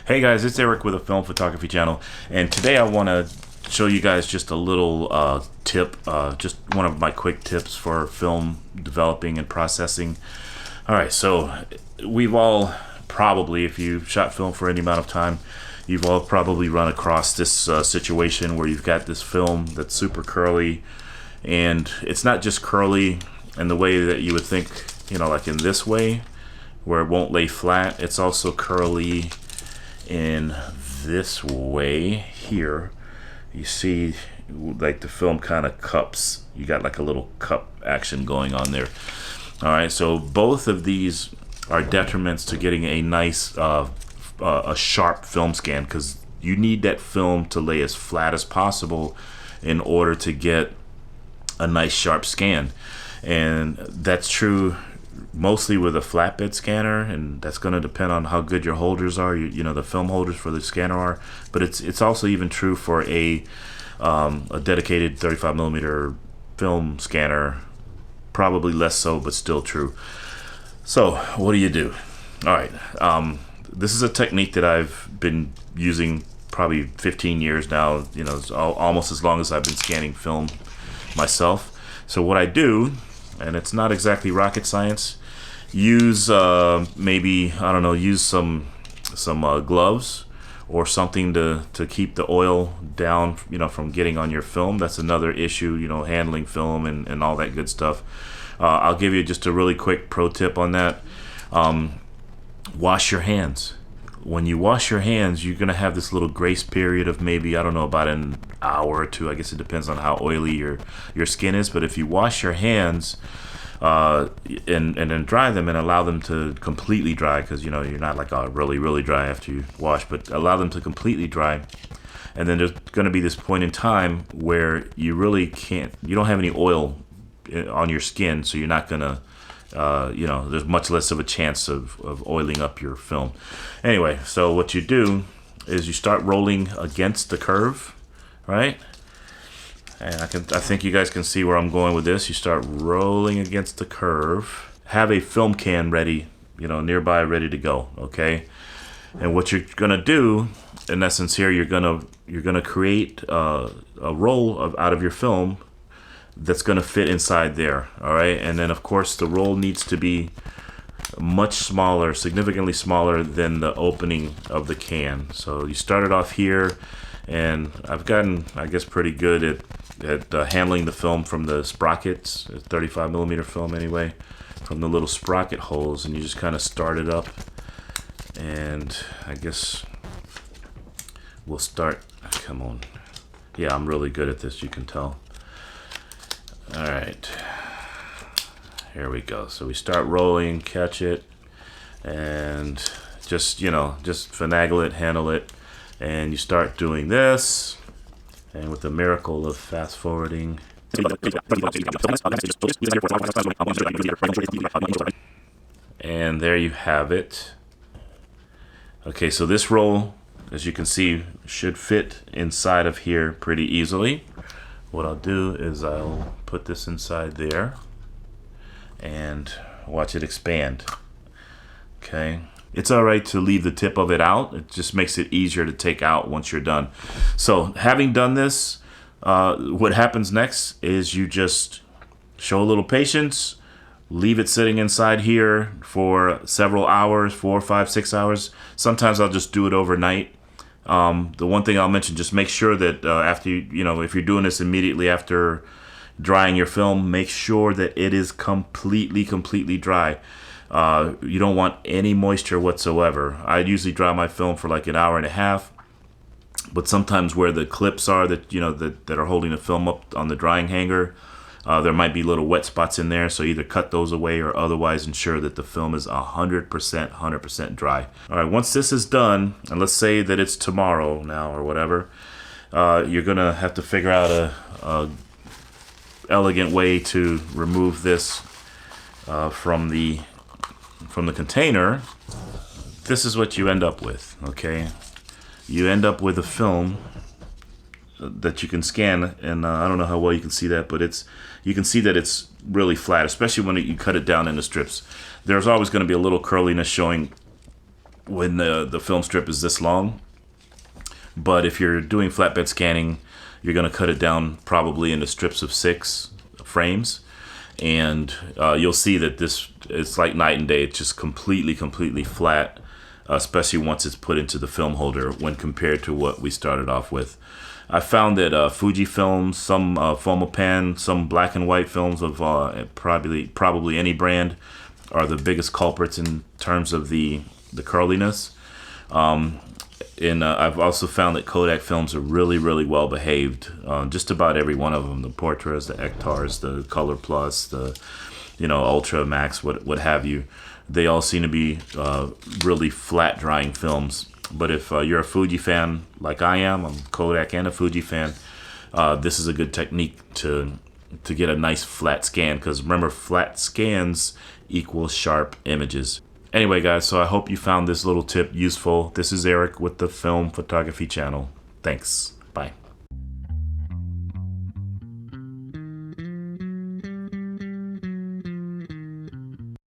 Hey guys, it's Eric with a film photography channel, and today I want to show you guys just a little tip, just one of my quick tips for film developing and processing. Alright, so we've all probably, if you've shot film for any amount of time, you've all probably run across this situation where you've got this film that's super curly, and it's not just curly in the way that you would think, you know, like in this way, where it won't lay flat. It's also curly in this way here. You see like the film kind of cups. You got like a little cup action going on there. Alright, so both of these are detriments to getting a nice a sharp film scan, because you need that film to lay as flat as possible in order to get a nice sharp scan. And that's true mostly with a flatbed scanner, and that's going to depend on how good your holders are, you know, the film holders for the scanner are. But it's also even true for a dedicated 35mm film scanner, probably less so, but still true. So what do? All right, this is a technique that I've been using probably 15 years now. You know, it's almost as long as I've been scanning film myself. So what I do, and it's not exactly rocket science, use maybe, I don't know, use some gloves or something to keep the oil down, you know, from getting on your film. That's another issue, you know, handling film and all that good stuff. I'll give you just a really quick pro tip on that. Wash your hands. When you wash your hands, you're gonna have this little grace period of maybe, I don't know, about an hour or two. I guess it depends on how oily your skin is. But if you wash your hands and then dry them and allow them to completely dry, because you know you're not like really dry after you wash, but allow them to completely dry, and then there's going to be this point in time where you really can't, you don't have any oil on your skin, so you're not gonna you know, there's much less of a chance of oiling up your film. Anyway, so what you do is you start rolling against the curve, right? And I think you guys can see where I'm going with this. You start rolling against the curve. Have a film can ready, you know, nearby, ready to go. Okay. And what you're gonna do, in essence, here, you're gonna create a roll out of your film that's gonna fit inside there. All right. And then of course the roll needs to be much smaller, significantly smaller than the opening of the can. So you start it off here, and I've gotten, I guess, pretty good at handling the film from the sprockets, 35mm film anyway, from the little sprocket holes, and you just kind of start it up. And I guess we'll start, come on. Yeah, I'm really good at this, you can tell. All right, here we go. So we start rolling, catch it, and just, you know, just finagle it, handle it, and you start doing this. And with the miracle of fast forwarding, and there you have it. Okay, so this roll, as you can see, should fit inside of here pretty easily. What I'll do is I'll put this inside there and watch it expand. Okay. It's all right to leave the tip of it out. It just makes it easier to take out once you're done. So having done this, what happens next is you just show a little patience, leave it sitting inside here for several hours, 4, 5, 6 hours. Sometimes I'll just do it overnight. The one thing I'll mention, just make sure that after you know, if you're doing this immediately after drying your film, make sure that it is completely dry. You don't want any moisture whatsoever. I usually dry my film for like an hour and a half, but sometimes where the clips are that, you know, that are holding the film up on the drying hanger, there might be little wet spots in there, so either cut those away or otherwise ensure that the film is 100% dry. All right, once this is done, and let's say that it's tomorrow now or whatever, you're gonna have to figure out a elegant way to remove this from the container. This is what you end up with. Okay, you end up with a film that you can scan, and I don't know how well you can see that, but you can see that it's really flat, especially when you cut it down into strips. There's always going to be a little curliness showing when the film strip is this long. But if you're doing flatbed scanning, you're going to cut it down probably into strips of 6 frames. And you'll see that it's like night and day. It's just completely flat, especially once it's put into the film holder when compared to what we started off with. I found that Fujifilm, some Fomapan, some black and white films of probably any brand are the biggest culprits in terms of the curliness. And I've also found that Kodak films are really well behaved. Just about every one of them, the Portras, the Ektars, the Color Plus, the Ultra Max, what have you, they all seem to be really flat drying films. But if you're a Fuji fan like I am, I'm Kodak and a Fuji fan, this is a good technique to get a nice flat scan, because remember, flat scans equal sharp images. Anyway, guys, so I hope you found this little tip useful. This is Eric with the Film Photography channel. Thanks.